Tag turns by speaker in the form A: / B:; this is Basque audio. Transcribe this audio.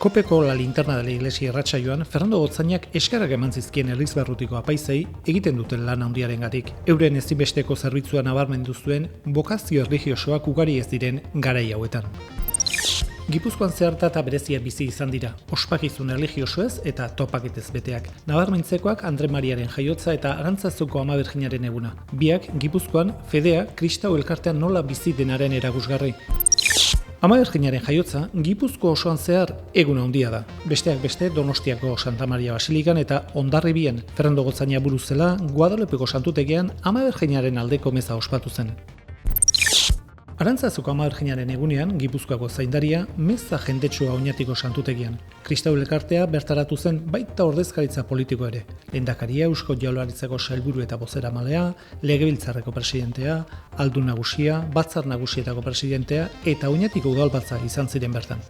A: Kopeko La Linterna de la Iglesia irratsaioan Fernando Gotzainak eskarak eman zizkien Elizbarrutiko apaizei egiten duten lan handiarengatik. Euren ezinbesteko zerbitzua nabarmendu zuen bokazio erlijiosoak ugari ez diren garai hauetan. Gipuzkoan zeharta eta berezia bizi izan dira, ospakizun erlijiosoez eta topaketez beteak. Nabarmentzekoak Andre Mariaren jaiotza eta Arantzazuko Ama Birjinaren eguna. Biak Gipuzkoan Fedea Kristau elkartean nola bizi denaren eragusgarri. Ama Birjinaren jaiotza Gipuzko osoan zehar egun handia da. Besteak beste Donostiako Santa Maria Basilikan eta Hondarribian Fernando Gotzaina buru zela Guadalepeko santutegian Ama Birjinaren aldeko meza ospatu zen. Arantzazuko Ama Birjinaren egunean, Gipuzkoako zaindaria, meza jendetsua oinatiko santutegian. Kristau elkartea bertaratu zen baita ordezkaritza politiko ere. Lehendakaria, Eusko Jaurlaritzako sailburu eta bozeramalea, Legebiltzarreko presidentea, Aldun Nagusia, Batzar Nagusietako presidentea eta oinatiko udalbatza izan ziren bertan.